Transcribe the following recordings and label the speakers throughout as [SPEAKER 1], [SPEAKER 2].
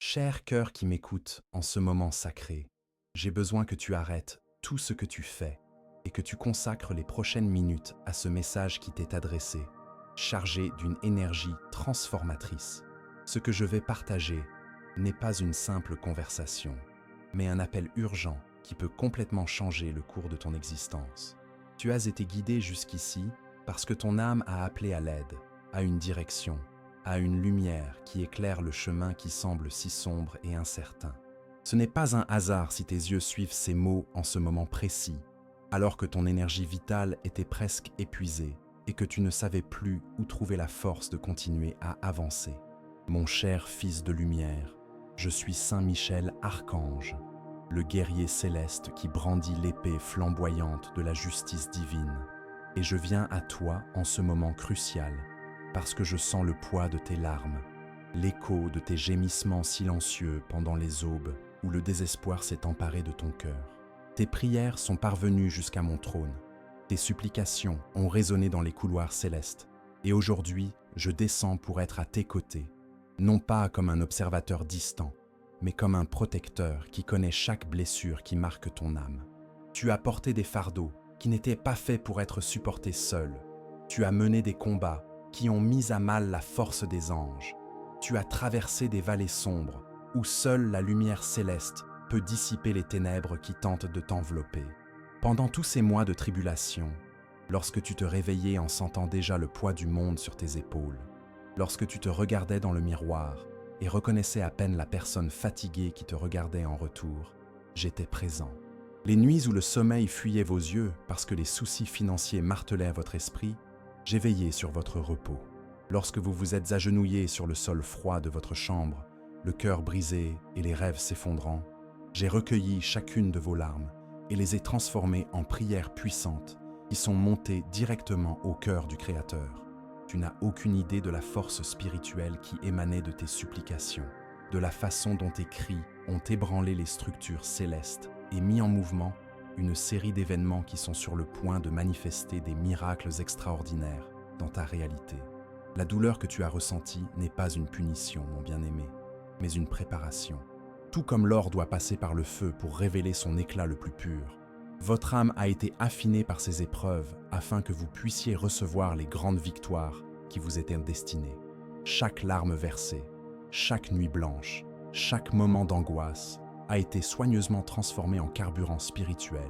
[SPEAKER 1] Cher cœur qui m'écoute en ce moment sacré, j'ai besoin que tu arrêtes tout ce que tu fais et que tu consacres les prochaines minutes à ce message qui t'est adressé, chargé d'une énergie transformatrice. Ce que je vais partager n'est pas une simple conversation, mais un appel urgent qui peut complètement changer le cours de ton existence. Tu as été guidé jusqu'ici parce que ton âme a appelé à l'aide, à une direction, à une lumière qui éclaire le chemin qui semble si sombre et incertain. Ce n'est pas un hasard si tes yeux suivent ces mots en ce moment précis, alors que ton énergie vitale était presque épuisée et que tu ne savais plus où trouver la force de continuer à avancer. Mon cher fils de lumière, je suis Saint Michel Archange, le guerrier céleste qui brandit l'épée flamboyante de la justice divine. Et je viens à toi en ce moment crucial, parce que je sens le poids de tes larmes, l'écho de tes gémissements silencieux pendant les aubes où le désespoir s'est emparé de ton cœur. Tes prières sont parvenues jusqu'à mon trône, tes supplications ont résonné dans les couloirs célestes, et aujourd'hui, je descends pour être à tes côtés, non pas comme un observateur distant, mais comme un protecteur qui connaît chaque blessure qui marque ton âme. Tu as porté des fardeaux qui n'étaient pas faits pour être supportés seul. Tu as mené des combats qui ont mis à mal la force des anges. Tu as traversé des vallées sombres où seule la lumière céleste peut dissiper les ténèbres qui tentent de t'envelopper. Pendant tous ces mois de tribulation, lorsque tu te réveillais en sentant déjà le poids du monde sur tes épaules, lorsque tu te regardais dans le miroir et reconnaissais à peine la personne fatiguée qui te regardait en retour, j'étais présent. Les nuits où le sommeil fuyait vos yeux parce que les soucis financiers martelaient à votre esprit, j'ai veillé sur votre repos. Lorsque vous vous êtes agenouillés sur le sol froid de votre chambre, le cœur brisé et les rêves s'effondrant, j'ai recueilli chacune de vos larmes et les ai transformées en prières puissantes qui sont montées directement au cœur du Créateur. Tu n'as aucune idée de la force spirituelle qui émanait de tes supplications, de la façon dont tes cris ont ébranlé les structures célestes et mis en mouvement une série d'événements qui sont sur le point de manifester des miracles extraordinaires dans ta réalité. La douleur que tu as ressentie n'est pas une punition, mon bien-aimé, mais une préparation. Tout comme l'or doit passer par le feu pour révéler son éclat le plus pur, votre âme a été affinée par ces épreuves afin que vous puissiez recevoir les grandes victoires qui vous étaient destinées. Chaque larme versée, chaque nuit blanche, chaque moment d'angoisse a été soigneusement transformé en carburant spirituel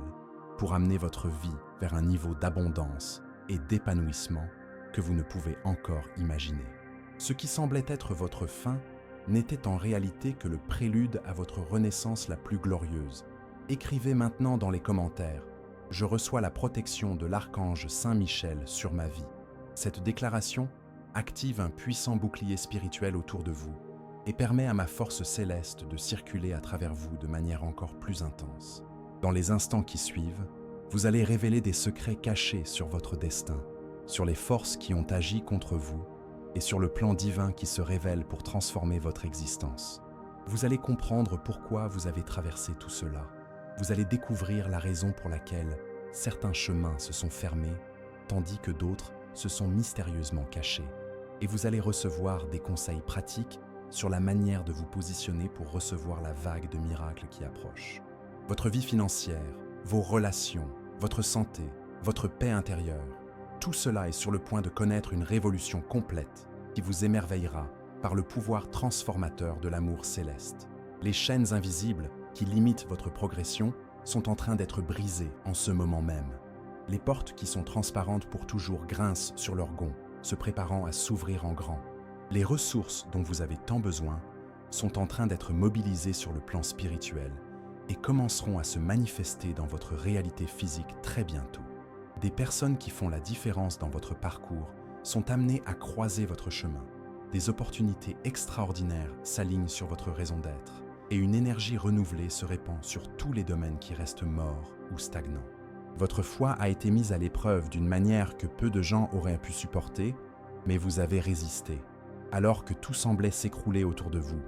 [SPEAKER 1] pour amener votre vie vers un niveau d'abondance et d'épanouissement que vous ne pouvez encore imaginer. Ce qui semblait être votre fin n'était en réalité que le prélude à votre renaissance la plus glorieuse. Écrivez maintenant dans les commentaires « Je reçois la protection de l'archange Saint Michel sur ma vie ». Cette déclaration active un puissant bouclier spirituel autour de vous et permet à ma force céleste de circuler à travers vous de manière encore plus intense. Dans les instants qui suivent, vous allez révéler des secrets cachés sur votre destin, sur les forces qui ont agi contre vous et sur le plan divin qui se révèle pour transformer votre existence. Vous allez comprendre pourquoi vous avez traversé tout cela. Vous allez découvrir la raison pour laquelle certains chemins se sont fermés, tandis que d'autres se sont mystérieusement cachés. Et vous allez recevoir des conseils pratiques sur la manière de vous positionner pour recevoir la vague de miracles qui approche. Votre vie financière, vos relations, votre santé, votre paix intérieure, tout cela est sur le point de connaître une révolution complète qui vous émerveillera par le pouvoir transformateur de l'amour céleste. Les chaînes invisibles qui limitent votre progression sont en train d'être brisées en ce moment même. Les portes qui sont transparentes pour toujours grincent sur leurs gonds, se préparant à s'ouvrir en grand. Les ressources dont vous avez tant besoin sont en train d'être mobilisées sur le plan spirituel et commenceront à se manifester dans votre réalité physique très bientôt. Des personnes qui font la différence dans votre parcours sont amenées à croiser votre chemin. Des opportunités extraordinaires s'alignent sur votre raison d'être et une énergie renouvelée se répand sur tous les domaines qui restent morts ou stagnants. Votre foi a été mise à l'épreuve d'une manière que peu de gens auraient pu supporter, mais vous avez résisté. Alors que tout semblait s'écrouler autour de vous,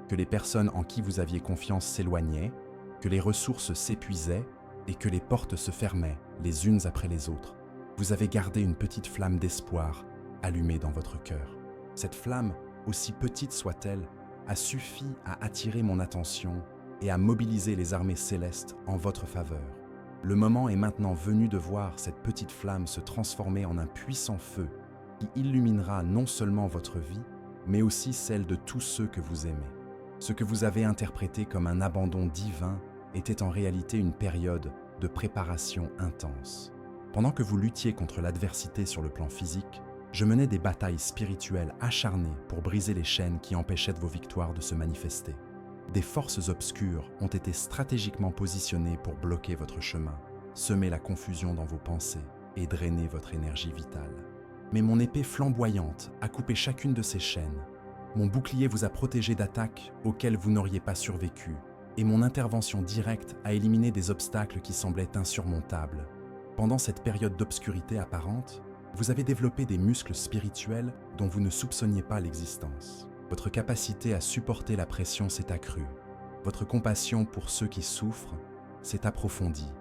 [SPEAKER 1] que les personnes en qui vous aviez confiance s'éloignaient, que les ressources s'épuisaient et que les portes se fermaient les unes après les autres, vous avez gardé une petite flamme d'espoir allumée dans votre cœur. Cette flamme, aussi petite soit-elle, a suffi à attirer mon attention et à mobiliser les armées célestes en votre faveur. Le moment est maintenant venu de voir cette petite flamme se transformer en un puissant feu qui illuminera non seulement votre vie, mais aussi celle de tous ceux que vous aimez. Ce que vous avez interprété comme un abandon divin était en réalité une période de préparation intense. Pendant que vous luttiez contre l'adversité sur le plan physique, je menais des batailles spirituelles acharnées pour briser les chaînes qui empêchaient vos victoires de se manifester. Des forces obscures ont été stratégiquement positionnées pour bloquer votre chemin, semer la confusion dans vos pensées et drainer votre énergie vitale. Mais mon épée flamboyante a coupé chacune de ces chaînes. Mon bouclier vous a protégé d'attaques auxquelles vous n'auriez pas survécu, et mon intervention directe a éliminé des obstacles qui semblaient insurmontables. Pendant cette période d'obscurité apparente, vous avez développé des muscles spirituels dont vous ne soupçonniez pas l'existence. Votre capacité à supporter la pression s'est accrue. Votre compassion pour ceux qui souffrent s'est approfondie.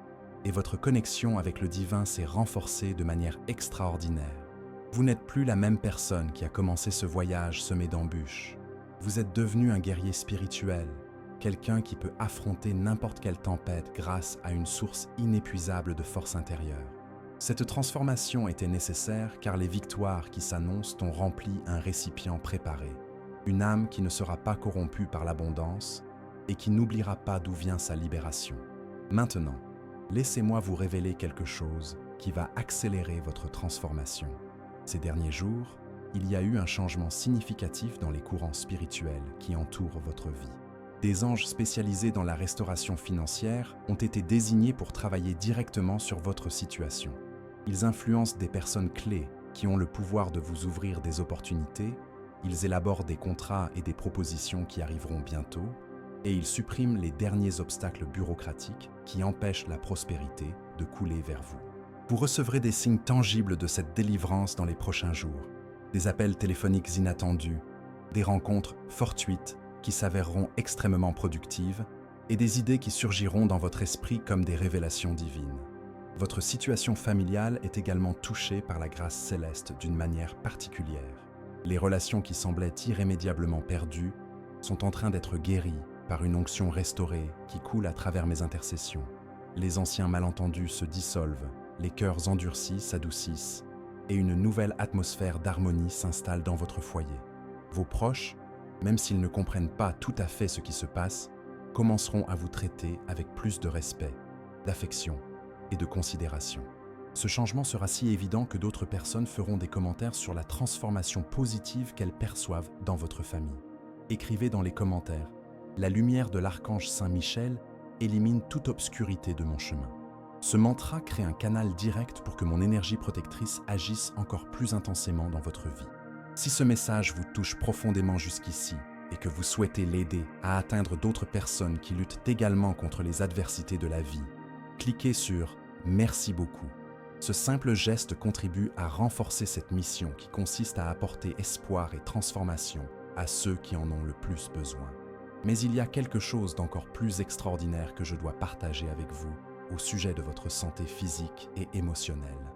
[SPEAKER 1] Et votre connexion avec le divin s'est renforcée de manière extraordinaire. Vous n'êtes plus la même personne qui a commencé ce voyage semé d'embûches. Vous êtes devenu un guerrier spirituel, quelqu'un qui peut affronter n'importe quelle tempête grâce à une source inépuisable de force intérieure. Cette transformation était nécessaire car les victoires qui s'annoncent ont rempli un récipient préparé. Une âme qui ne sera pas corrompue par l'abondance et qui n'oubliera pas d'où vient sa libération. Maintenant, laissez-moi vous révéler quelque chose qui va accélérer votre transformation. Ces derniers jours, il y a eu un changement significatif dans les courants spirituels qui entourent votre vie. Des anges spécialisés dans la restauration financière ont été désignés pour travailler directement sur votre situation. Ils influencent des personnes clés qui ont le pouvoir de vous ouvrir des opportunités, ils élaborent des contrats et des propositions qui arriveront bientôt, et ils suppriment les derniers obstacles bureaucratiques qui empêchent la prospérité de couler vers vous. Vous recevrez des signes tangibles de cette délivrance dans les prochains jours, des appels téléphoniques inattendus, des rencontres fortuites qui s'avéreront extrêmement productives et des idées qui surgiront dans votre esprit comme des révélations divines. Votre situation familiale est également touchée par la grâce céleste d'une manière particulière. Les relations qui semblaient irrémédiablement perdues sont en train d'être guéries par une onction restaurée qui coule à travers mes intercessions. Les anciens malentendus se dissolvent, les cœurs endurcis s'adoucissent et une nouvelle atmosphère d'harmonie s'installe dans votre foyer. Vos proches, même s'ils ne comprennent pas tout à fait ce qui se passe, commenceront à vous traiter avec plus de respect, d'affection et de considération. Ce changement sera si évident que d'autres personnes feront des commentaires sur la transformation positive qu'elles perçoivent dans votre famille. Écrivez dans les commentaires « La lumière de l'archange Saint-Michel élimine toute obscurité de mon chemin ». Ce mantra crée un canal direct pour que mon énergie protectrice agisse encore plus intensément dans votre vie. Si ce message vous touche profondément jusqu'ici et que vous souhaitez l'aider à atteindre d'autres personnes qui luttent également contre les adversités de la vie, cliquez sur « Merci beaucoup ». Ce simple geste contribue à renforcer cette mission qui consiste à apporter espoir et transformation à ceux qui en ont le plus besoin. Mais il y a quelque chose d'encore plus extraordinaire que je dois partager avec vous au sujet de votre santé physique et émotionnelle.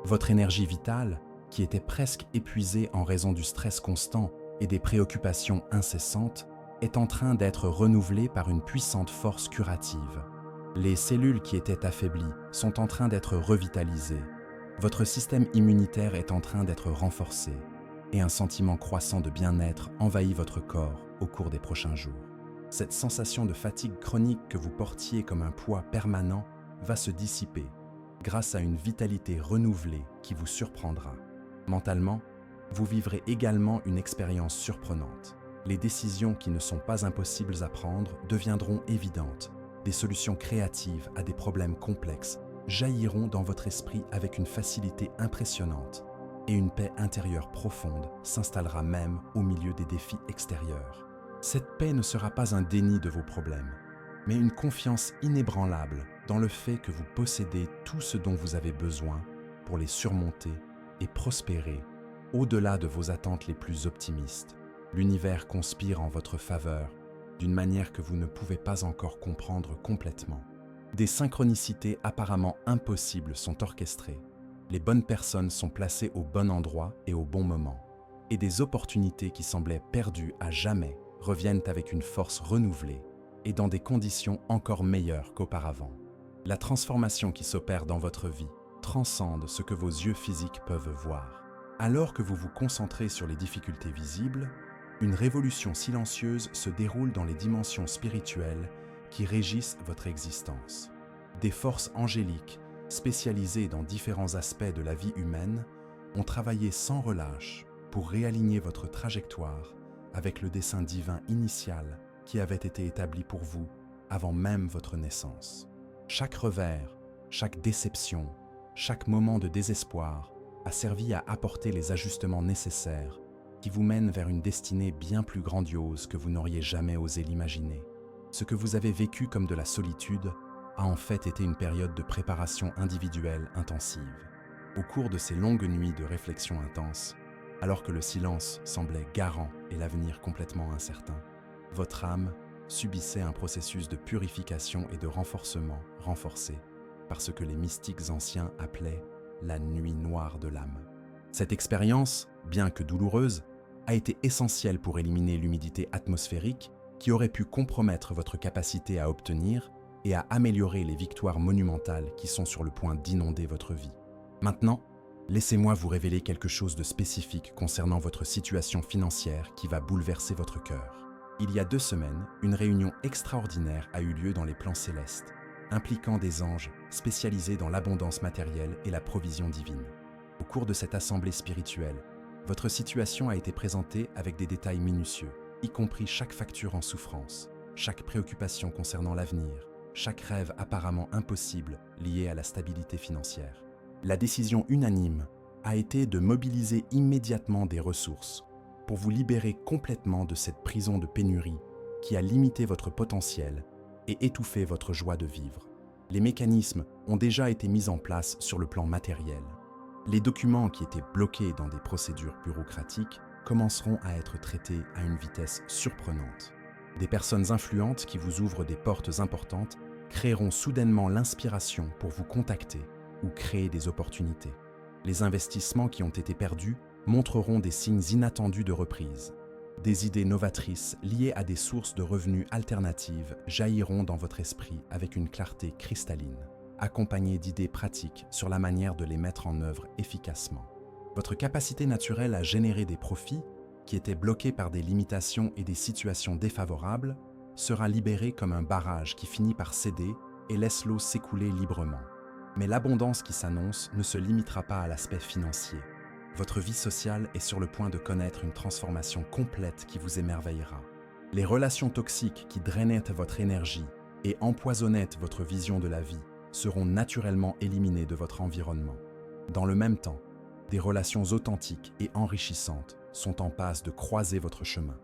[SPEAKER 1] Votre énergie vitale, qui était presque épuisée en raison du stress constant et des préoccupations incessantes, est en train d'être renouvelée par une puissante force curative. Les cellules qui étaient affaiblies sont en train d'être revitalisées. Votre système immunitaire est en train d'être renforcé et un sentiment croissant de bien-être envahit votre corps au cours des prochains jours. Cette sensation de fatigue chronique que vous portiez comme un poids permanent va se dissiper grâce à une vitalité renouvelée qui vous surprendra. Mentalement, vous vivrez également une expérience surprenante. Les décisions qui ne sont pas impossibles à prendre deviendront évidentes. Des solutions créatives à des problèmes complexes jailliront dans votre esprit avec une facilité impressionnante et une paix intérieure profonde s'installera même au milieu des défis extérieurs. Cette paix ne sera pas un déni de vos problèmes, mais une confiance inébranlable dans le fait que vous possédez tout ce dont vous avez besoin pour les surmonter et prospérer au-delà de vos attentes les plus optimistes. L'univers conspire en votre faveur d'une manière que vous ne pouvez pas encore comprendre complètement. Des synchronicités apparemment impossibles sont orchestrées. Les bonnes personnes sont placées au bon endroit et au bon moment. Et des opportunités qui semblaient perdues à jamais reviennent avec une force renouvelée et dans des conditions encore meilleures qu'auparavant. La transformation qui s'opère dans votre vie transcende ce que vos yeux physiques peuvent voir. Alors que vous vous concentrez sur les difficultés visibles, une révolution silencieuse se déroule dans les dimensions spirituelles qui régissent votre existence. Des forces angéliques, spécialisées dans différents aspects de la vie humaine, ont travaillé sans relâche pour réaligner votre trajectoire avec le dessein divin initial qui avait été établi pour vous avant même votre naissance. Chaque revers, chaque déception, chaque moment de désespoir a servi à apporter les ajustements nécessaires qui vous mènent vers une destinée bien plus grandiose que vous n'auriez jamais osé l'imaginer. Ce que vous avez vécu comme de la solitude a en fait été une période de préparation individuelle intensive. Au cours de ces longues nuits de réflexion intense, alors que le silence semblait garant et l'avenir complètement incertain, votre âme subissait un processus de purification et de renforcement renforcé par ce que les mystiques anciens appelaient la nuit noire de l'âme. Cette expérience, bien que douloureuse, a été essentielle pour éliminer l'humidité atmosphérique qui aurait pu compromettre votre capacité à obtenir et à améliorer les victoires monumentales qui sont sur le point d'inonder votre vie. Maintenant, laissez-moi vous révéler quelque chose de spécifique concernant votre situation financière qui va bouleverser votre cœur. Il y a 2 semaines, une réunion extraordinaire a eu lieu dans les plans célestes, impliquant des anges spécialisés dans l'abondance matérielle et la provision divine. Au cours de cette assemblée spirituelle, votre situation a été présentée avec des détails minutieux, y compris chaque facture en souffrance, chaque préoccupation concernant l'avenir, chaque rêve apparemment impossible lié à la stabilité financière. La décision unanime a été de mobiliser immédiatement des ressources pour vous libérer complètement de cette prison de pénurie qui a limité votre potentiel et étouffé votre joie de vivre. Les mécanismes ont déjà été mis en place sur le plan matériel. Les documents qui étaient bloqués dans des procédures bureaucratiques commenceront à être traités à une vitesse surprenante. Des personnes influentes qui vous ouvrent des portes importantes créeront soudainement l'inspiration pour vous contacter ou créer des opportunités. Les investissements qui ont été perdus montreront des signes inattendus de reprise. Des idées novatrices liées à des sources de revenus alternatives jailliront dans votre esprit avec une clarté cristalline, accompagnées d'idées pratiques sur la manière de les mettre en œuvre efficacement. Votre capacité naturelle à générer des profits, qui étaient bloqués par des limitations et des situations défavorables, sera libérée comme un barrage qui finit par céder et laisse l'eau s'écouler librement. Mais l'abondance qui s'annonce ne se limitera pas à l'aspect financier. Votre vie sociale est sur le point de connaître une transformation complète qui vous émerveillera. Les relations toxiques qui drainaient votre énergie et empoisonnaient votre vision de la vie seront naturellement éliminées de votre environnement. Dans le même temps, des relations authentiques et enrichissantes sont en passe de croiser votre chemin.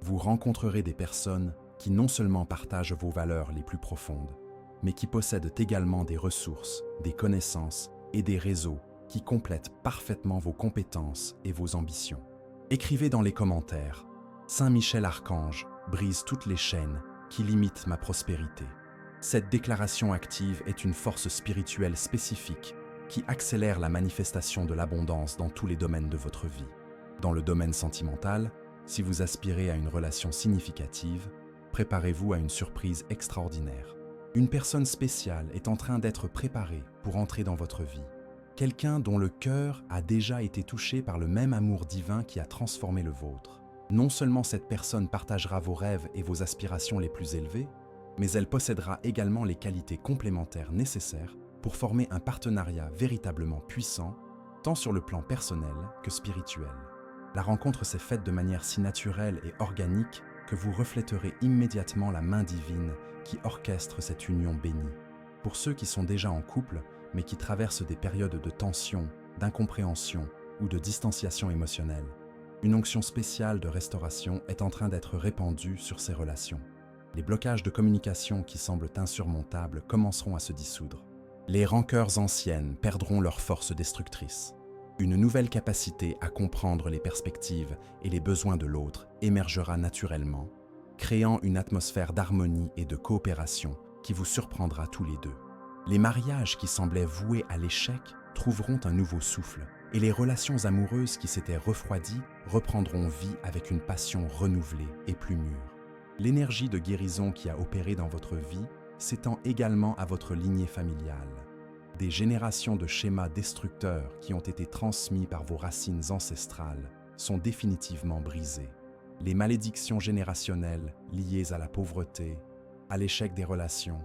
[SPEAKER 1] Vous rencontrerez des personnes qui non seulement partagent vos valeurs les plus profondes, mais qui possèdent également des ressources, des connaissances et des réseaux qui complètent parfaitement vos compétences et vos ambitions. Écrivez dans les commentaires « Saint Michel Archange brise toutes les chaînes qui limitent ma prospérité ». Cette déclaration active est une force spirituelle spécifique qui accélère la manifestation de l'abondance dans tous les domaines de votre vie. Dans le domaine sentimental, si vous aspirez à une relation significative, préparez-vous à une surprise extraordinaire. Une personne spéciale est en train d'être préparée pour entrer dans votre vie. Quelqu'un dont le cœur a déjà été touché par le même amour divin qui a transformé le vôtre. Non seulement cette personne partagera vos rêves et vos aspirations les plus élevées, mais elle possédera également les qualités complémentaires nécessaires pour former un partenariat véritablement puissant, tant sur le plan personnel que spirituel. La rencontre s'est faite de manière si naturelle et organique que vous refléterez immédiatement la main divine qui orchestre cette union bénie. Pour ceux qui sont déjà en couple, mais qui traversent des périodes de tension, d'incompréhension ou de distanciation émotionnelle, une onction spéciale de restauration est en train d'être répandue sur ces relations. Les blocages de communication qui semblent insurmontables commenceront à se dissoudre. Les rancœurs anciennes perdront leur force destructrice. Une nouvelle capacité à comprendre les perspectives et les besoins de l'autre émergera naturellement, créant une atmosphère d'harmonie et de coopération qui vous surprendra tous les deux. Les mariages qui semblaient voués à l'échec trouveront un nouveau souffle, et les relations amoureuses qui s'étaient refroidies reprendront vie avec une passion renouvelée et plus mûre. L'énergie de guérison qui a opéré dans votre vie s'étend également à votre lignée familiale. Des générations de schémas destructeurs qui ont été transmis par vos racines ancestrales sont définitivement brisées. Les malédictions générationnelles liées à la pauvreté, à l'échec des relations,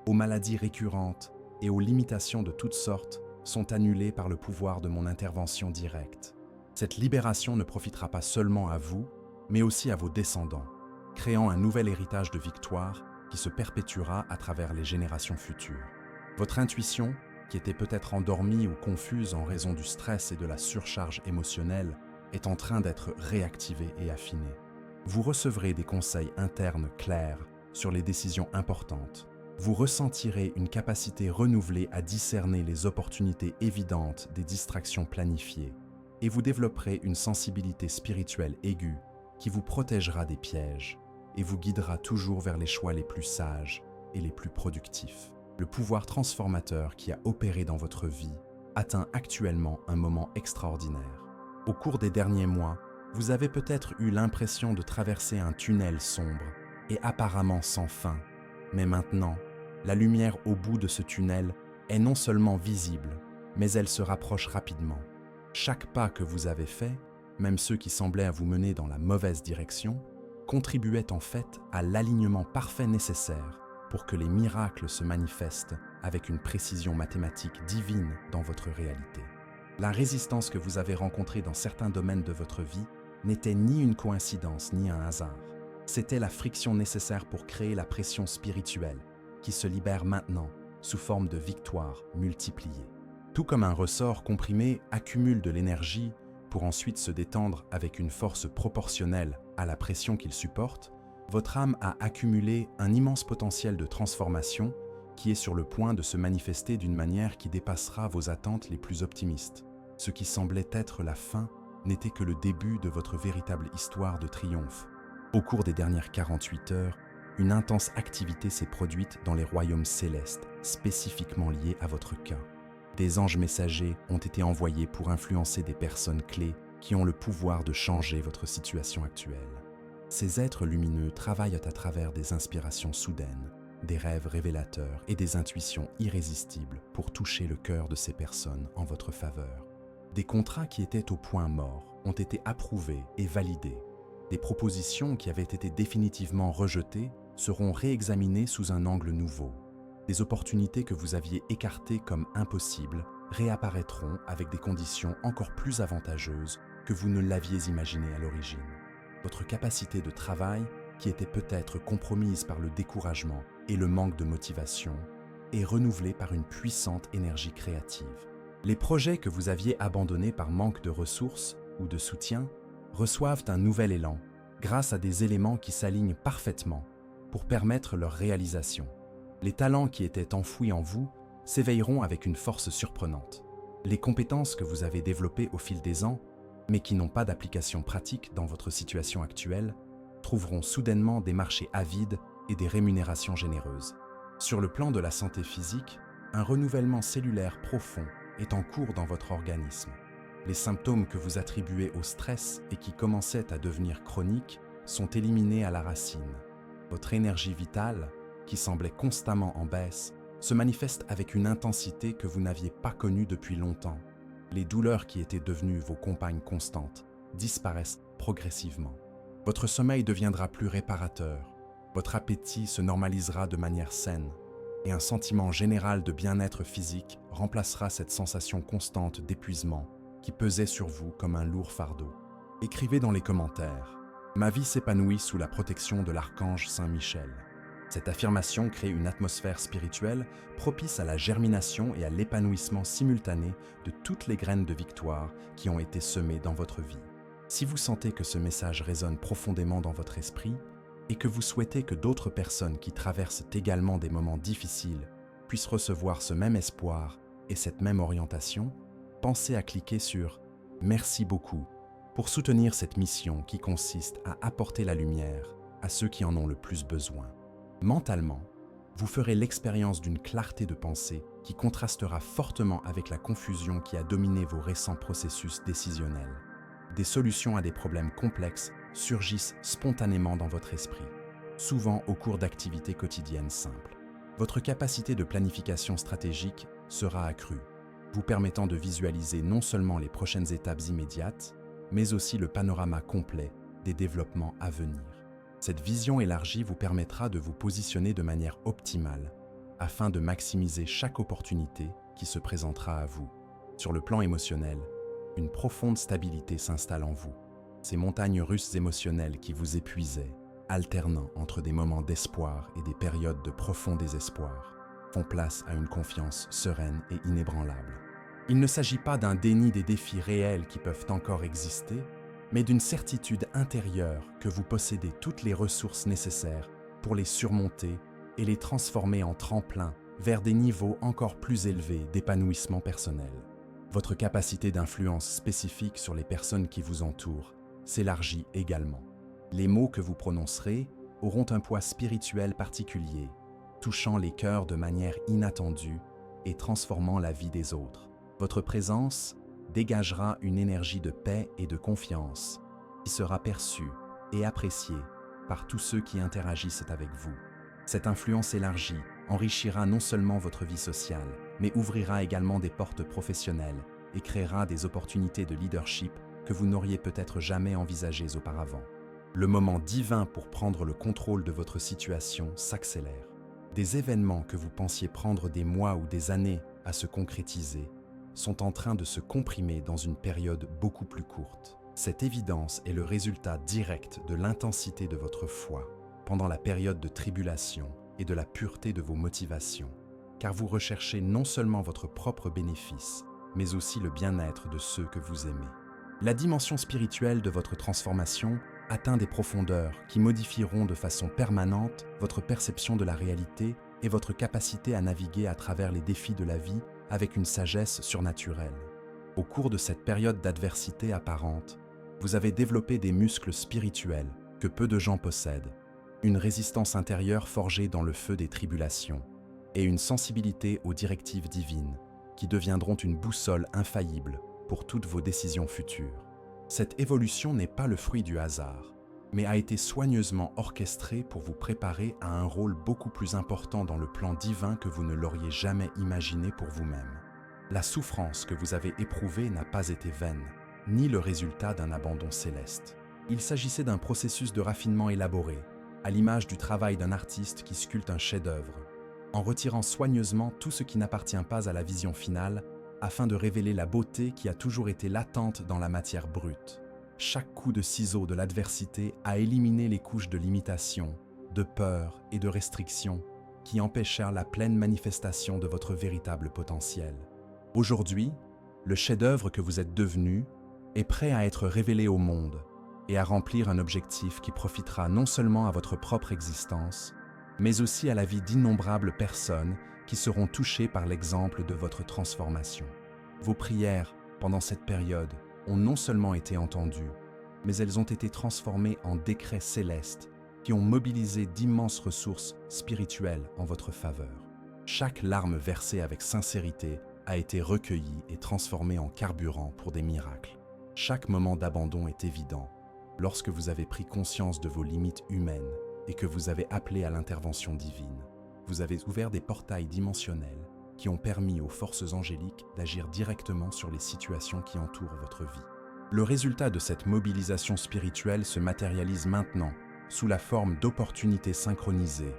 [SPEAKER 1] aux maladies récurrentes et aux limitations de toutes sortes sont annulées par le pouvoir de mon intervention directe. Cette libération ne profitera pas seulement à vous, mais aussi à vos descendants, créant un nouvel héritage de victoire qui se perpétuera à travers les générations futures. Votre intuition, qui était peut-être endormie ou confuse en raison du stress et de la surcharge émotionnelle, est en train d'être réactivée et affinée. Vous recevrez des conseils internes clairs sur les décisions importantes. Vous ressentirez une capacité renouvelée à discerner les opportunités évidentes des distractions planifiées, et vous développerez une sensibilité spirituelle aiguë qui vous protégera des pièges et vous guidera toujours vers les choix les plus sages et les plus productifs. Le pouvoir transformateur qui a opéré dans votre vie atteint actuellement un moment extraordinaire. Au cours des derniers mois, vous avez peut-être eu l'impression de traverser un tunnel sombre et apparemment sans fin, mais maintenant, la lumière au bout de ce tunnel est non seulement visible, mais elle se rapproche rapidement. Chaque pas que vous avez fait, même ceux qui semblaient vous mener dans la mauvaise direction, contribuait en fait à l'alignement parfait nécessaire pour que les miracles se manifestent avec une précision mathématique divine dans votre réalité. La résistance que vous avez rencontrée dans certains domaines de votre vie n'était ni une coïncidence ni un hasard. C'était la friction nécessaire pour créer la pression spirituelle qui se libère maintenant sous forme de victoires multipliées. Tout comme un ressort comprimé accumule de l'énergie pour ensuite se détendre avec une force proportionnelle à la pression qu'il supporte, votre âme a accumulé un immense potentiel de transformation qui est sur le point de se manifester d'une manière qui dépassera vos attentes les plus optimistes. Ce qui semblait être la fin n'était que le début de votre véritable histoire de triomphe. Au cours des dernières 48 heures, une intense activité s'est produite dans les royaumes célestes, spécifiquement liés à votre cas. Des anges messagers ont été envoyés pour influencer des personnes clés qui ont le pouvoir de changer votre situation actuelle. Ces êtres lumineux travaillent à travers des inspirations soudaines, des rêves révélateurs et des intuitions irrésistibles pour toucher le cœur de ces personnes en votre faveur. Des contrats qui étaient au point mort ont été approuvés et validés. Des propositions qui avaient été définitivement rejetées seront réexaminées sous un angle nouveau. Des opportunités que vous aviez écartées comme impossibles réapparaîtront avec des conditions encore plus avantageuses que vous ne l'aviez imaginé à l'origine. Votre capacité de travail, qui était peut-être compromise par le découragement et le manque de motivation, est renouvelée par une puissante énergie créative. Les projets que vous aviez abandonnés par manque de ressources ou de soutien reçoivent un nouvel élan grâce à des éléments qui s'alignent parfaitement pour permettre leur réalisation. Les talents qui étaient enfouis en vous s'éveilleront avec une force surprenante. Les compétences que vous avez développées au fil des ans, mais qui n'ont pas d'application pratique dans votre situation actuelle, trouveront soudainement des marchés avides et des rémunérations généreuses. Sur le plan de la santé physique, un renouvellement cellulaire profond est en cours dans votre organisme. Les symptômes que vous attribuez au stress et qui commençaient à devenir chroniques sont éliminés à la racine. Votre énergie vitale, qui semblait constamment en baisse, se manifeste avec une intensité que vous n'aviez pas connue depuis longtemps. Les douleurs qui étaient devenues vos compagnes constantes disparaissent progressivement. Votre sommeil deviendra plus réparateur, votre appétit se normalisera de manière saine, et un sentiment général de bien-être physique remplacera cette sensation constante d'épuisement qui pesait sur vous comme un lourd fardeau. Écrivez dans les commentaires « Ma vie s'épanouit sous la protection de l'archange Saint Michel ». Cette affirmation crée une atmosphère spirituelle propice à la germination et à l'épanouissement simultané de toutes les graines de victoire qui ont été semées dans votre vie. Si vous sentez que ce message résonne profondément dans votre esprit et que vous souhaitez que d'autres personnes qui traversent également des moments difficiles puissent recevoir ce même espoir et cette même orientation, pensez à cliquer sur « Merci beaucoup » pour soutenir cette mission qui consiste à apporter la lumière à ceux qui en ont le plus besoin. Mentalement, Vous ferez l'expérience d'une clarté de pensée qui contrastera fortement avec la confusion qui a dominé vos récents processus décisionnels. Des solutions à des problèmes complexes surgissent spontanément dans votre esprit, souvent au cours d'activités quotidiennes simples. Votre capacité de planification stratégique sera accrue, vous permettant de visualiser non seulement les prochaines étapes immédiates, mais aussi le panorama complet des développements à venir. Cette vision élargie vous permettra de vous positionner de manière optimale afin de maximiser chaque opportunité qui se présentera à vous. Sur le plan émotionnel, une profonde stabilité s'installe en vous. Ces montagnes russes émotionnelles qui vous épuisaient, alternant entre des moments d'espoir et des périodes de profond désespoir, font place à une confiance sereine et inébranlable. Il ne s'agit pas d'un déni des défis réels qui peuvent encore exister, mais d'une certitude intérieure que vous possédez toutes les ressources nécessaires pour les surmonter et les transformer en tremplin vers des niveaux encore plus élevés d'épanouissement personnel. Votre capacité d'influence spécifique sur les personnes qui vous entourent s'élargit également. Les mots que vous prononcerez auront un poids spirituel particulier, touchant les cœurs de manière inattendue et transformant la vie des autres. Votre présence dégagera une énergie de paix et de confiance qui sera perçue et appréciée par tous ceux qui interagissent avec vous. Cette influence élargie enrichira non seulement votre vie sociale, mais ouvrira également des portes professionnelles et créera des opportunités de leadership que vous n'auriez peut-être jamais envisagées auparavant. Le moment divin pour prendre le contrôle de votre situation s'accélère. Des événements que vous pensiez prendre des mois ou des années à se concrétiser sont en train de se comprimer dans une période beaucoup plus courte. Cette évidence est le résultat direct de l'intensité de votre foi pendant la période de tribulation et de la pureté de vos motivations, car vous recherchez non seulement votre propre bénéfice, mais aussi le bien-être de ceux que vous aimez. La dimension spirituelle de votre transformation atteint des profondeurs qui modifieront de façon permanente votre perception de la réalité et votre capacité à naviguer à travers les défis de la vie avec une sagesse surnaturelle. Au cours de cette période d'adversité apparente, vous avez développé des muscles spirituels que peu de gens possèdent, une résistance intérieure forgée dans le feu des tribulations et une sensibilité aux directives divines qui deviendront une boussole infaillible pour toutes vos décisions futures. Cette évolution n'est pas le fruit du hasard, mais a été soigneusement orchestrée pour vous préparer à un rôle beaucoup plus important dans le plan divin que vous ne l'auriez jamais imaginé pour vous-même. La souffrance que vous avez éprouvée n'a pas été vaine, ni le résultat d'un abandon céleste. Il s'agissait d'un processus de raffinement élaboré, à l'image du travail d'un artiste qui sculpte un chef-d'œuvre, en retirant soigneusement tout ce qui n'appartient pas à la vision finale afin de révéler la beauté qui a toujours été latente dans la matière brute. Chaque coup de ciseau de l'adversité a éliminé les couches de limitation, de peur et de restriction qui empêchèrent la pleine manifestation de votre véritable potentiel. Aujourd'hui, le chef-d'œuvre que vous êtes devenu est prêt à être révélé au monde et à remplir un objectif qui profitera non seulement à votre propre existence, mais aussi à la vie d'innombrables personnes qui seront touchées par l'exemple de votre transformation. Vos prières, pendant cette période, ont non seulement été entendues, mais elles ont été transformées en décrets célestes qui ont mobilisé d'immenses ressources spirituelles en votre faveur. Chaque larme versée avec sincérité a été recueillie et transformée en carburant pour des miracles. Chaque moment d'abandon est évident lorsque vous avez pris conscience de vos limites humaines et que vous avez appelé à l'intervention divine. Vous avez ouvert des portails dimensionnels qui ont permis aux forces angéliques d'agir directement sur les situations qui entourent votre vie. Le résultat de cette mobilisation spirituelle se matérialise maintenant sous la forme d'opportunités synchronisées,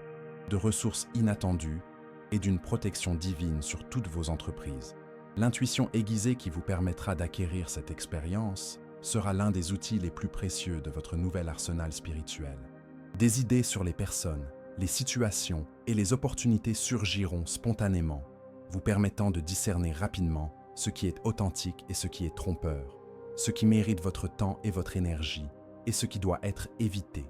[SPEAKER 1] de ressources inattendues et d'une protection divine sur toutes vos entreprises. L'intuition aiguisée qui vous permettra d'acquérir cette expérience sera l'un des outils les plus précieux de votre nouvel arsenal spirituel. Des idées sur les personnes, les situations et les opportunités surgiront spontanément, vous permettant de discerner rapidement ce qui est authentique et ce qui est trompeur, ce qui mérite votre temps et votre énergie, et ce qui doit être évité.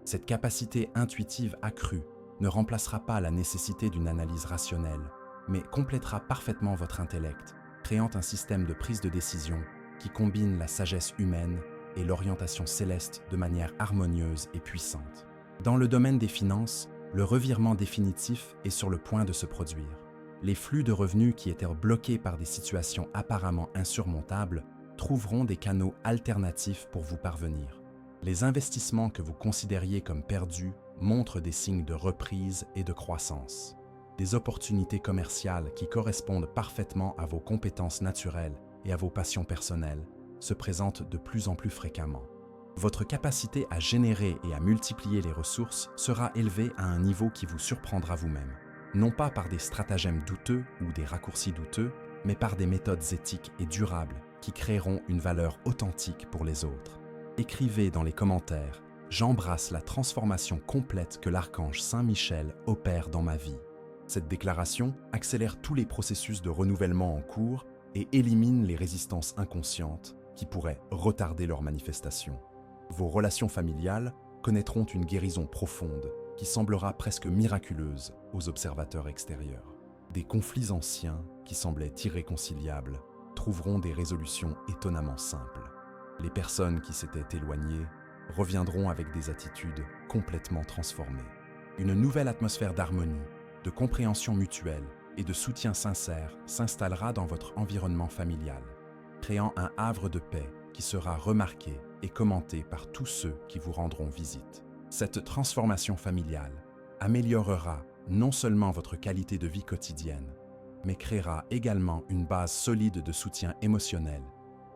[SPEAKER 1] Cette capacité intuitive accrue ne remplacera pas la nécessité d'une analyse rationnelle, mais complétera parfaitement votre intellect, créant un système de prise de décision qui combine la sagesse humaine et l'orientation céleste de manière harmonieuse et puissante. Dans le domaine des finances, Le revirement définitif est sur le point de se produire. Les flux de revenus qui étaient bloqués par des situations apparemment insurmontables trouveront des canaux alternatifs pour vous parvenir. Les investissements que vous considériez comme perdus montrent des signes de reprise et de croissance. Des opportunités commerciales qui correspondent parfaitement à vos compétences naturelles et à vos passions personnelles se présentent de plus en plus fréquemment. Votre capacité à générer et à multiplier les ressources sera élevée à un niveau qui vous surprendra vous-même. Non pas par des stratagèmes douteux ou des raccourcis douteux, mais par des méthodes éthiques et durables qui créeront une valeur authentique pour les autres. Écrivez dans les commentaires « J'embrasse la transformation complète que l'archange Saint Michel opère dans ma vie ». Cette déclaration accélère tous les processus de renouvellement en cours et élimine les résistances inconscientes qui pourraient retarder leur manifestation. Vos relations familiales connaîtront une guérison profonde qui semblera presque miraculeuse aux observateurs extérieurs. Des conflits anciens qui semblaient irréconciliables trouveront des résolutions étonnamment simples. Les personnes qui s'étaient éloignées reviendront avec des attitudes complètement transformées. Une nouvelle atmosphère d'harmonie, de compréhension mutuelle et de soutien sincère s'installera dans votre environnement familial, créant un havre de paix qui sera remarqué et commenté par tous ceux qui vous rendront visite. Cette transformation familiale améliorera non seulement votre qualité de vie quotidienne, mais créera également une base solide de soutien émotionnel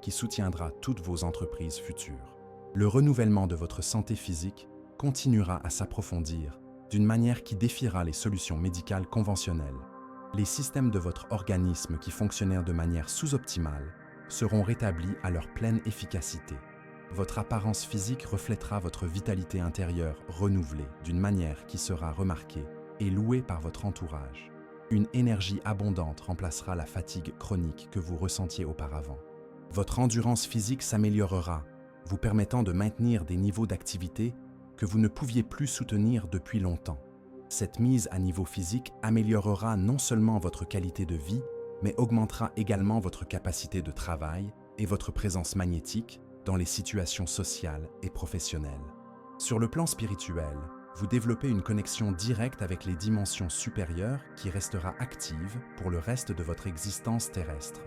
[SPEAKER 1] qui soutiendra toutes vos entreprises futures. Le renouvellement de votre santé physique continuera à s'approfondir d'une manière qui défiera les solutions médicales conventionnelles. Les systèmes de votre organisme qui fonctionnèrent de manière sous-optimale seront rétablis à leur pleine efficacité. Votre apparence physique reflètera votre vitalité intérieure renouvelée d'une manière qui sera remarquée et louée par votre entourage. Une énergie abondante remplacera la fatigue chronique que vous ressentiez auparavant. Votre endurance physique s'améliorera, vous permettant de maintenir des niveaux d'activité que vous ne pouviez plus soutenir depuis longtemps. Cette mise à niveau physique améliorera non seulement votre qualité de vie, mais augmentera également votre capacité de travail et votre présence magnétique dans les situations sociales et professionnelles. Sur le plan spirituel, vous développez une connexion directe avec les dimensions supérieures qui restera active pour le reste de votre existence terrestre.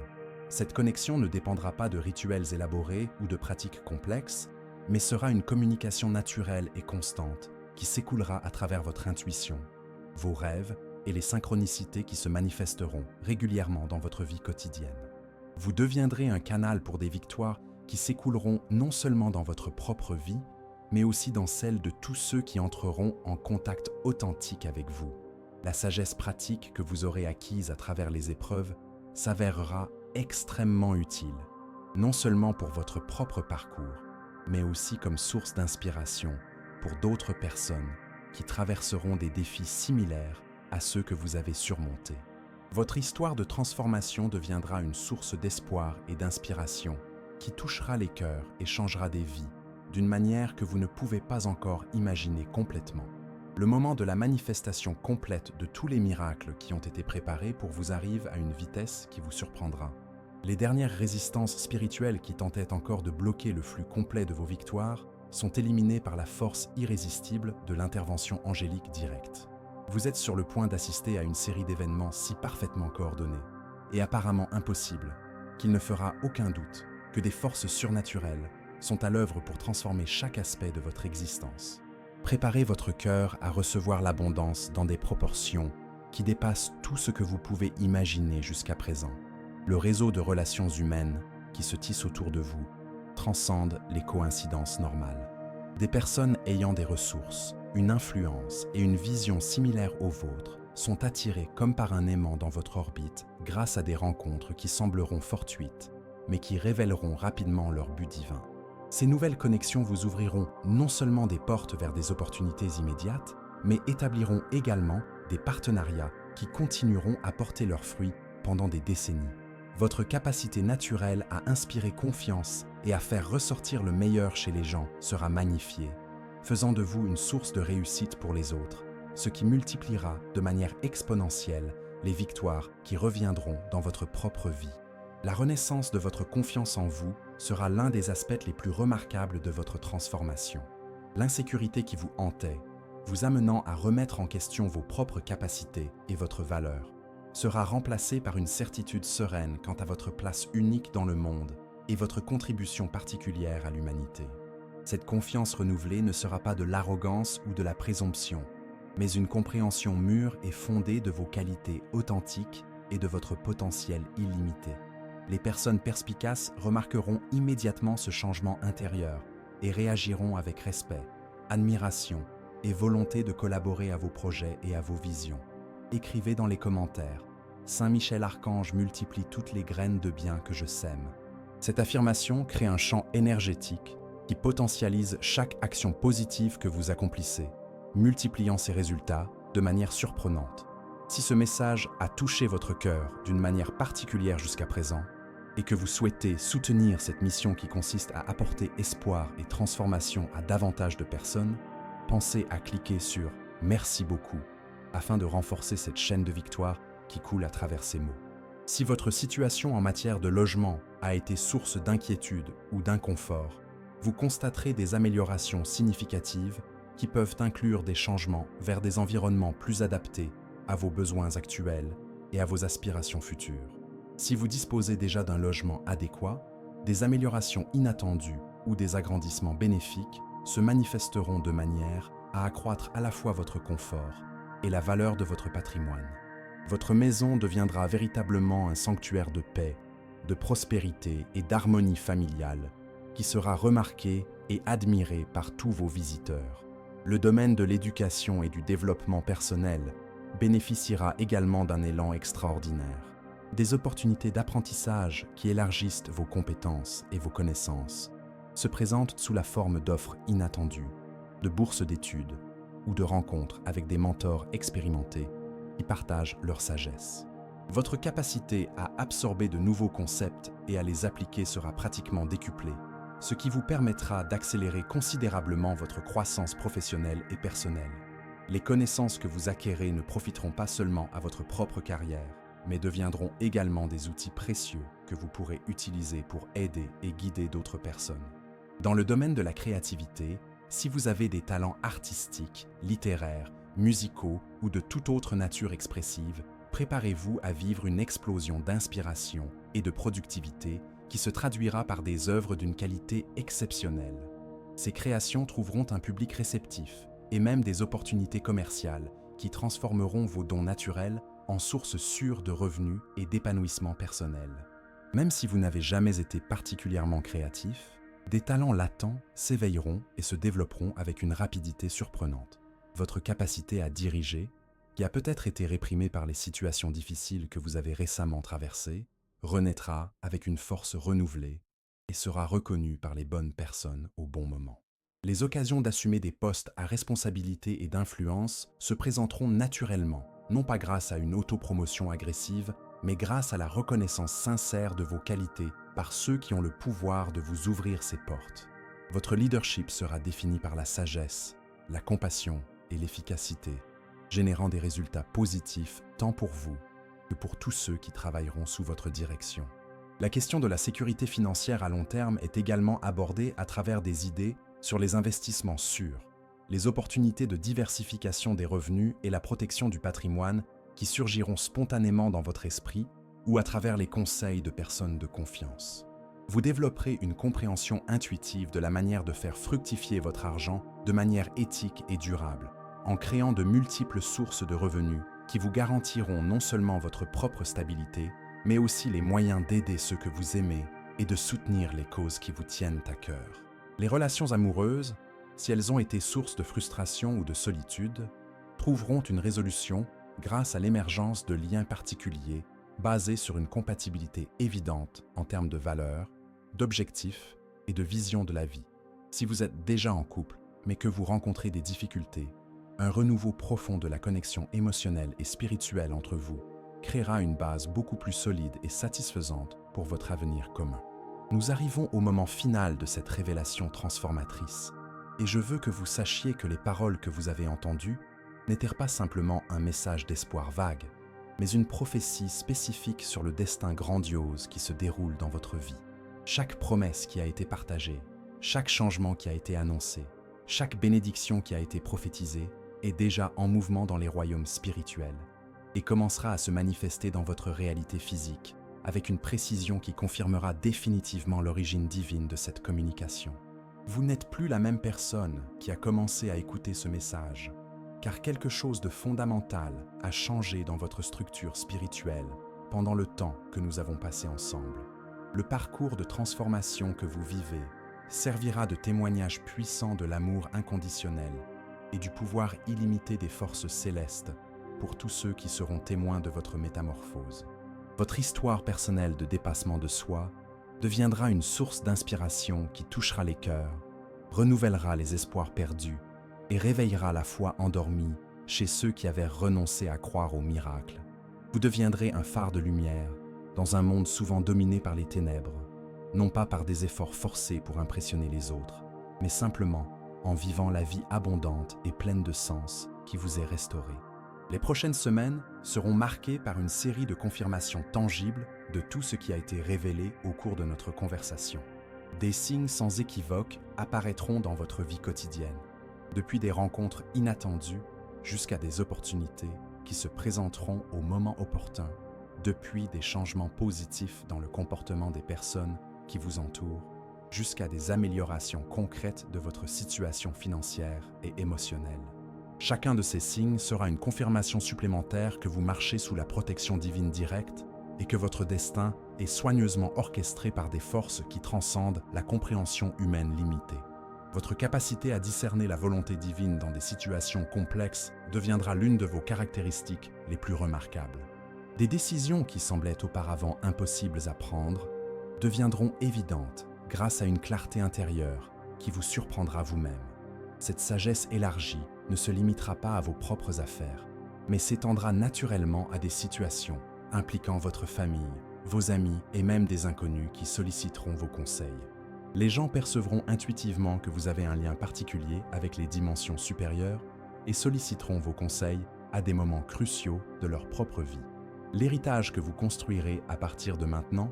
[SPEAKER 1] Cette connexion ne dépendra pas de rituels élaborés ou de pratiques complexes, mais sera une communication naturelle et constante qui s'écoulera à travers votre intuition, vos rêves et les synchronicités qui se manifesteront régulièrement dans votre vie quotidienne. Vous deviendrez un canal pour des victoires qui s'écouleront non seulement dans votre propre vie, mais aussi dans celle de tous ceux qui entreront en contact authentique avec vous. La sagesse pratique que vous aurez acquise à travers les épreuves s'avérera extrêmement utile, non seulement pour votre propre parcours, mais aussi comme source d'inspiration pour d'autres personnes qui traverseront des défis similaires à ceux que vous avez surmontés. Votre histoire de transformation deviendra une source d'espoir et d'inspiration qui touchera les cœurs et changera des vies d'une manière que vous ne pouvez pas encore imaginer complètement. Le moment de la manifestation complète de tous les miracles qui ont été préparés pour vous arrive à une vitesse qui vous surprendra. Les dernières résistances spirituelles qui tentaient encore de bloquer le flux complet de vos victoires sont éliminées par la force irrésistible de l'intervention angélique directe. Vous êtes sur le point d'assister à une série d'événements si parfaitement coordonnés et apparemment impossibles qu'il ne fera aucun doute que des forces surnaturelles sont à l'œuvre pour transformer chaque aspect de votre existence. Préparez votre cœur à recevoir l'abondance dans des proportions qui dépassent tout ce que vous pouvez imaginer jusqu'à présent. Le réseau de relations humaines qui se tisse autour de vous transcende les coïncidences normales. Des personnes ayant des ressources, une influence et une vision similaires aux vôtres sont attirées comme par un aimant dans votre orbite grâce à des rencontres qui sembleront fortuites, mais qui révéleront rapidement leur but divin. Ces nouvelles connexions vous ouvriront non seulement des portes vers des opportunités immédiates, mais établiront également des partenariats qui continueront à porter leurs fruits pendant des décennies. Votre capacité naturelle à inspirer confiance et à faire ressortir le meilleur chez les gens sera magnifiée, faisant de vous une source de réussite pour les autres, ce qui multipliera de manière exponentielle les victoires qui reviendront dans votre propre vie. La renaissance de votre confiance en vous sera l'un des aspects les plus remarquables de votre transformation. L'insécurité qui vous hantait vous amenant à remettre en question vos propres capacités et votre valeur, sera remplacée par une certitude sereine quant à votre place unique dans le monde et votre contribution particulière à l'humanité. Cette confiance renouvelée ne sera pas de l'arrogance ou de la présomption, mais une compréhension mûre et fondée de vos qualités authentiques et de votre potentiel illimité. Les personnes perspicaces remarqueront immédiatement ce changement intérieur et réagiront avec respect, admiration et volonté de collaborer à vos projets et à vos visions. Écrivez dans les commentaires « Saint Michel Archange multiplie toutes les graines de bien que je sème ». Cette affirmation crée un champ énergétique qui potentialise chaque action positive que vous accomplissez, multipliant ses résultats de manière surprenante. Si ce message a touché votre cœur d'une manière particulière jusqu'à présent, et que vous souhaitez soutenir cette mission qui consiste à apporter espoir et transformation à davantage de personnes, pensez à cliquer sur « Merci beaucoup » afin de renforcer cette chaîne de victoire qui coule à travers ces mots. Si votre situation en matière de logement a été source d'inquiétude ou d'inconfort, vous constaterez des améliorations significatives qui peuvent inclure des changements vers des environnements plus adaptés à vos besoins actuels et à vos aspirations futures. Si vous disposez déjà d'un logement adéquat, des améliorations inattendues ou des agrandissements bénéfiques se manifesteront de manière à accroître à la fois votre confort et la valeur de votre patrimoine. Votre maison deviendra véritablement un sanctuaire de paix, de prospérité et d'harmonie familiale qui sera remarqué et admiré par tous vos visiteurs. Le domaine de l'éducation et du développement personnel bénéficiera également d'un élan extraordinaire. Des opportunités d'apprentissage qui élargissent vos compétences et vos connaissances se présentent sous la forme d'offres inattendues, de bourses d'études ou de rencontres avec des mentors expérimentés qui partagent leur sagesse. Votre capacité à absorber de nouveaux concepts et à les appliquer sera pratiquement décuplée, ce qui vous permettra d'accélérer considérablement votre croissance professionnelle et personnelle. Les connaissances que vous acquérez ne profiteront pas seulement à votre propre carrière, mais deviendront également des outils précieux que vous pourrez utiliser pour aider et guider d'autres personnes. Dans le domaine de la créativité, si vous avez des talents artistiques, littéraires, musicaux ou de toute autre nature expressive, préparez-vous à vivre une explosion d'inspiration et de productivité qui se traduira par des œuvres d'une qualité exceptionnelle. Ces créations trouveront un public réceptif et même des opportunités commerciales qui transformeront vos dons naturels en sources sûres de revenus et d'épanouissement personnel. Même si vous n'avez jamais été particulièrement créatif, des talents latents s'éveilleront et se développeront avec une rapidité surprenante. Votre capacité à diriger, qui a peut-être été réprimée par les situations difficiles que vous avez récemment traversées, renaîtra avec une force renouvelée et sera reconnue par les bonnes personnes au bon moment. Les occasions d'assumer des postes à responsabilité et d'influence se présenteront naturellement, non pas grâce à une autopromotion agressive, mais grâce à la reconnaissance sincère de vos qualités par ceux qui ont le pouvoir de vous ouvrir ces portes. Votre leadership sera défini par la sagesse, la compassion et l'efficacité, générant des résultats positifs tant pour vous que pour tous ceux qui travailleront sous votre direction. La question de la sécurité financière à long terme est également abordée à travers des idées sur les investissements sûrs, les opportunités de diversification des revenus et la protection du patrimoine qui surgiront spontanément dans votre esprit ou à travers les conseils de personnes de confiance. Vous développerez une compréhension intuitive de la manière de faire fructifier votre argent de manière éthique et durable, en créant de multiples sources de revenus qui vous garantiront non seulement votre propre stabilité, mais aussi les moyens d'aider ceux que vous aimez et de soutenir les causes qui vous tiennent à cœur. Les relations amoureuses, si elles ont été source de frustration ou de solitude, trouveront une résolution grâce à l'émergence de liens particuliers basés sur une compatibilité évidente en termes de valeurs, d'objectifs et de vision de la vie. Si vous êtes déjà en couple, mais que vous rencontrez des difficultés, un renouveau profond de la connexion émotionnelle et spirituelle entre vous créera une base beaucoup plus solide et satisfaisante pour votre avenir commun. Nous arrivons au moment final de cette révélation transformatrice, et je veux que vous sachiez que les paroles que vous avez entendues n'étaient pas simplement un message d'espoir vague, mais une prophétie spécifique sur le destin grandiose qui se déroule dans votre vie. Chaque promesse qui a été partagée, chaque changement qui a été annoncé, chaque bénédiction qui a été prophétisée est déjà en mouvement dans les royaumes spirituels et commencera à se manifester dans votre réalité physique avec une précision qui confirmera définitivement l'origine divine de cette communication. Vous n'êtes plus la même personne qui a commencé à écouter ce message, car quelque chose de fondamental a changé dans votre structure spirituelle pendant le temps que nous avons passé ensemble. Le parcours de transformation que vous vivez servira de témoignage puissant de l'amour inconditionnel et du pouvoir illimité des forces célestes pour tous ceux qui seront témoins de votre métamorphose. Votre histoire personnelle de dépassement de soi deviendra une source d'inspiration qui touchera les cœurs, renouvellera les espoirs perdus et réveillera la foi endormie chez ceux qui avaient renoncé à croire au miracle. Vous deviendrez un phare de lumière dans un monde souvent dominé par les ténèbres, non pas par des efforts forcés pour impressionner les autres, mais simplement en vivant la vie abondante et pleine de sens qui vous est restaurée. Les prochaines semaines seront marquées par une série de confirmations tangibles de tout ce qui a été révélé au cours de notre conversation. Des signes sans équivoque apparaîtront dans votre vie quotidienne, depuis des rencontres inattendues jusqu'à des opportunités qui se présenteront au moment opportun, depuis des changements positifs dans le comportement des personnes qui vous entourent, jusqu'à des améliorations concrètes de votre situation financière et émotionnelle. Chacun de ces signes sera une confirmation supplémentaire que vous marchez sous la protection divine directe et que votre destin est soigneusement orchestré par des forces qui transcendent la compréhension humaine limitée. Votre capacité à discerner la volonté divine dans des situations complexes deviendra l'une de vos caractéristiques les plus remarquables. Des décisions qui semblaient auparavant impossibles à prendre deviendront évidentes grâce à une clarté intérieure qui vous surprendra vous-même. Cette sagesse élargie ne se limitera pas à vos propres affaires, mais s'étendra naturellement à des situations impliquant votre famille, vos amis et même des inconnus qui solliciteront vos conseils. Les gens percevront intuitivement que vous avez un lien particulier avec les dimensions supérieures et solliciteront vos conseils à des moments cruciaux de leur propre vie. L'héritage que vous construirez à partir de maintenant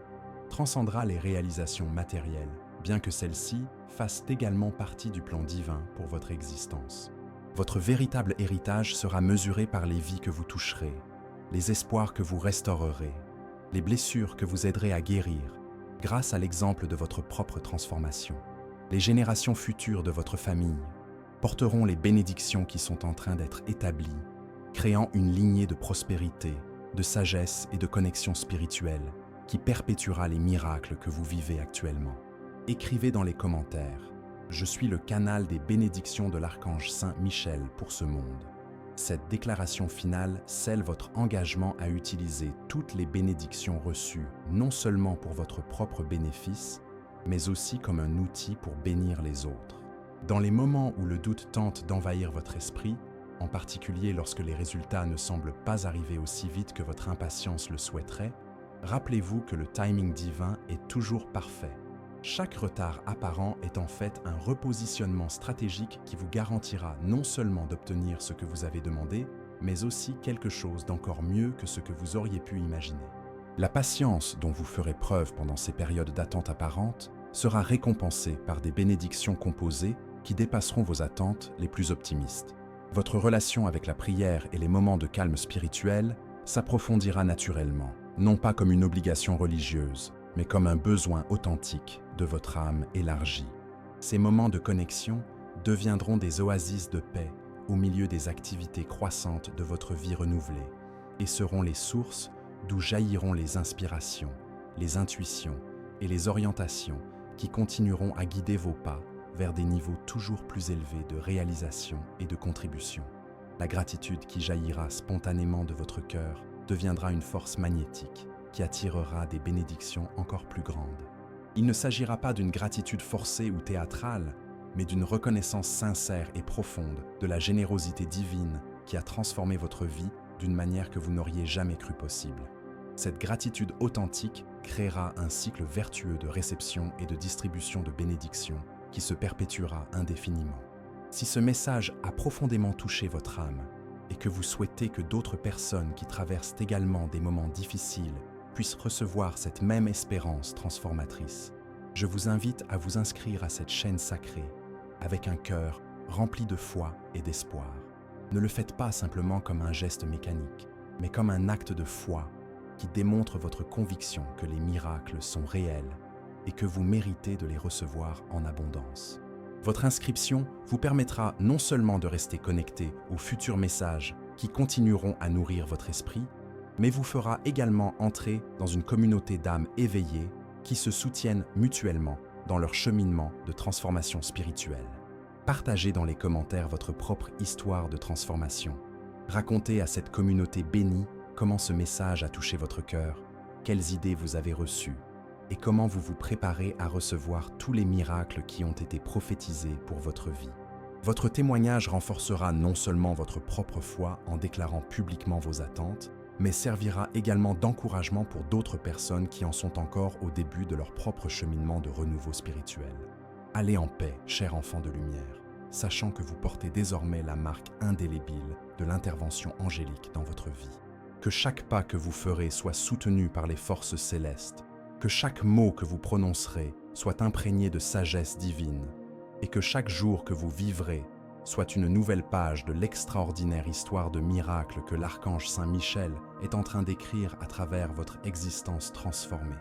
[SPEAKER 1] transcendra les réalisations matérielles, bien que celles-ci fassent également partie du plan divin pour votre existence. Votre véritable héritage sera mesuré par les vies que vous toucherez, les espoirs que vous restaurerez, les blessures que vous aiderez à guérir, grâce à l'exemple de votre propre transformation. Les générations futures de votre famille porteront les bénédictions qui sont en train d'être établies, créant une lignée de prospérité, de sagesse et de connexion spirituelle qui perpétuera les miracles que vous vivez actuellement. Écrivez dans les commentaires « Je suis le canal des bénédictions de l'archange Saint Michel pour ce monde ». Cette déclaration finale scelle votre engagement à utiliser toutes les bénédictions reçues, non seulement pour votre propre bénéfice, mais aussi comme un outil pour bénir les autres. Dans les moments où le doute tente d'envahir votre esprit, en particulier lorsque les résultats ne semblent pas arriver aussi vite que votre impatience le souhaiterait, rappelez-vous que le timing divin est toujours parfait. Chaque retard apparent est en fait un repositionnement stratégique qui vous garantira non seulement d'obtenir ce que vous avez demandé, mais aussi quelque chose d'encore mieux que ce que vous auriez pu imaginer. La patience dont vous ferez preuve pendant ces périodes d'attente apparente sera récompensée par des bénédictions composées qui dépasseront vos attentes les plus optimistes. Votre relation avec la prière et les moments de calme spirituel s'approfondira naturellement, non pas comme une obligation religieuse, mais comme un besoin authentique de votre âme élargie. Ces moments de connexion deviendront des oasis de paix au milieu des activités croissantes de votre vie renouvelée et seront les sources d'où jailliront les inspirations, les intuitions et les orientations qui continueront à guider vos pas vers des niveaux toujours plus élevés de réalisation et de contribution. La gratitude qui jaillira spontanément de votre cœur deviendra une force magnétique qui attirera des bénédictions encore plus grandes. Il ne s'agira pas d'une gratitude forcée ou théâtrale, mais d'une reconnaissance sincère et profonde de la générosité divine qui a transformé votre vie d'une manière que vous n'auriez jamais cru possible. Cette gratitude authentique créera un cycle vertueux de réception et de distribution de bénédictions qui se perpétuera indéfiniment. Si ce message a profondément touché votre âme et que vous souhaitez que d'autres personnes qui traversent également des moments difficiles puissent recevoir cette même espérance transformatrice, je vous invite à vous inscrire à cette chaîne sacrée avec un cœur rempli de foi et d'espoir. Ne le faites pas simplement comme un geste mécanique, mais comme un acte de foi qui démontre votre conviction que les miracles sont réels et que vous méritez de les recevoir en abondance. Votre inscription vous permettra non seulement de rester connecté aux futurs messages qui continueront à nourrir votre esprit, mais vous fera également entrer dans une communauté d'âmes éveillées qui se soutiennent mutuellement dans leur cheminement de transformation spirituelle. Partagez dans les commentaires votre propre histoire de transformation. Racontez à cette communauté bénie comment ce message a touché votre cœur, quelles idées vous avez reçues et comment vous vous préparez à recevoir tous les miracles qui ont été prophétisés pour votre vie. Votre témoignage renforcera non seulement votre propre foi en déclarant publiquement vos attentes, mais servira également d'encouragement pour d'autres personnes qui en sont encore au début de leur propre cheminement de renouveau spirituel. Allez en paix, chers enfants de lumière, sachant que vous portez désormais la marque indélébile de l'intervention angélique dans votre vie. Que chaque pas que vous ferez soit soutenu par les forces célestes, que chaque mot que vous prononcerez soit imprégné de sagesse divine, et que chaque jour que vous vivrez soit une nouvelle page de l'extraordinaire histoire de miracles que l'archange Saint Michel est en train d'écrire à travers votre existence transformée.